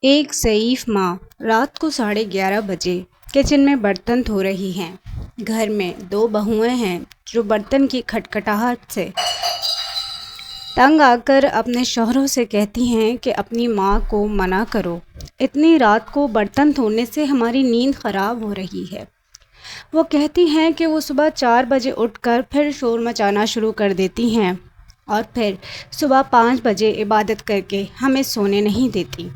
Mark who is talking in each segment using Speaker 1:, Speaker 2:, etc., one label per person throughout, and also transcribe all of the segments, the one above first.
Speaker 1: ایک ضعیف ماں رات کو 11:30 بجے کچن میں برتن دھو رہی ہیں۔ گھر میں 2 بہویں ہیں جو برتن کی کھٹکھٹاہٹ سے تنگ آ کر اپنے شوہروں سے کہتی ہیں کہ اپنی ماں کو منع کرو، اتنی رات کو برتن دھونے سے ہماری نیند خراب ہو رہی ہے۔ وہ کہتی ہیں کہ وہ صبح 4 بجے اٹھ کر پھر شور مچانا شروع کر دیتی ہیں اور پھر صبح 5 بجے عبادت کر کے ہمیں سونے نہیں دیتی۔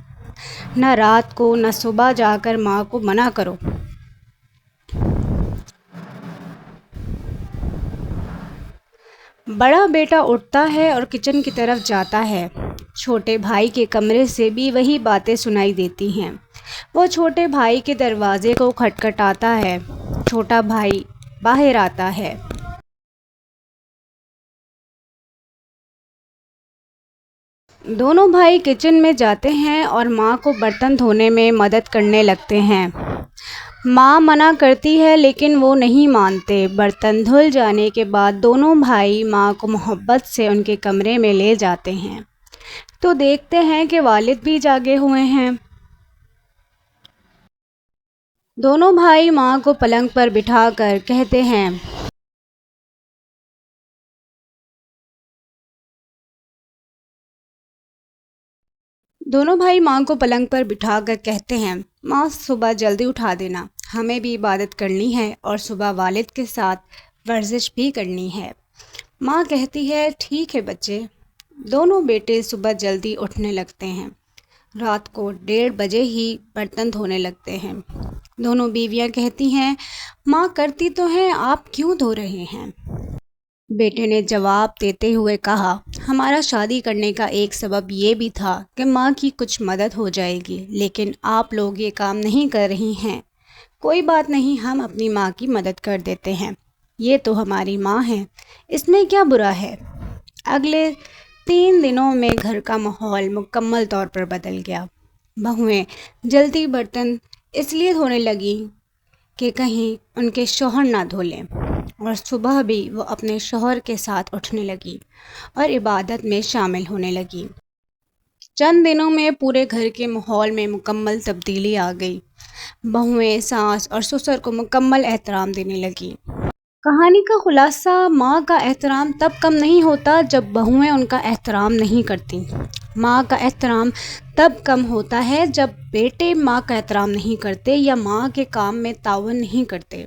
Speaker 1: نہ رات کو نہ صبح جا کر ماں کو منع کرو۔ بڑا بیٹا اٹھتا ہے اور کچن کی طرف جاتا ہے۔ چھوٹے بھائی کے کمرے سے بھی وہی باتیں سنائی دیتی ہیں۔ وہ چھوٹے بھائی کے دروازے کو کھٹکھٹاتا ہے۔ چھوٹا بھائی باہر آتا ہے۔ دونوں بھائی کچن میں جاتے ہیں اور ماں کو برتن دھونے میں مدد کرنے لگتے ہیں۔ ماں منع کرتی ہے لیکن وہ نہیں مانتے۔ برتن دھل جانے کے بعد دونوں بھائی ماں کو محبت سے ان کے کمرے میں لے جاتے ہیں تو دیکھتے ہیں کہ والد بھی جاگے ہوئے ہیں۔ دونوں بھائی ماں کو پلنگ پر بٹھا کر کہتے ہیں ماں صبح جلدی اٹھا دینا، ہمیں بھی عبادت کرنی ہے اور صبح والد کے ساتھ ورزش بھی کرنی ہے۔ ماں کہتی ہے ٹھیک ہے بچے۔ دونوں بیٹے صبح جلدی اٹھنے لگتے ہیں۔ رات کو 1:30 بجے ہی برتن دھونے لگتے ہیں۔ دونوں بیویاں کہتی ہیں ماں کرتی تو ہیں، آپ کیوں دھو رہے ہیں؟ بیٹے نے جواب دیتے ہوئے کہا ہمارا شادی کرنے کا ایک سبب یہ بھی تھا کہ ماں کی کچھ مدد ہو جائے گی، لیکن آپ لوگ یہ کام نہیں کر رہی ہیں۔ کوئی بات نہیں، ہم اپنی ماں کی مدد کر دیتے ہیں، یہ تو ہماری ماں ہے، اس میں کیا برا ہے؟ اگلے 3 دنوں میں گھر کا ماحول مکمل طور پر بدل گیا۔ بہویں جلدی برتن اس لیے دھونے لگیں کہ کہیں ان کے شوہر نہ دھو لیں، اور صبح بھی وہ اپنے شوہر کے ساتھ اٹھنے لگیں اور عبادت میں شامل ہونے لگیں۔ چند دنوں میں پورے گھر کے ماحول میں مکمل تبدیلی آ گئی۔ بہویں ساس اور سسر کو مکمل احترام دینے لگیں۔ کہانی کا خلاصہ، ماں کا احترام تب کم نہیں ہوتا جب بہویں ان کا احترام نہیں کرتیں۔ ماں کا احترام تب کم ہوتا ہے جب بیٹے ماں کا احترام نہیں کرتے یا ماں کے کام میں تعاون نہیں کرتے۔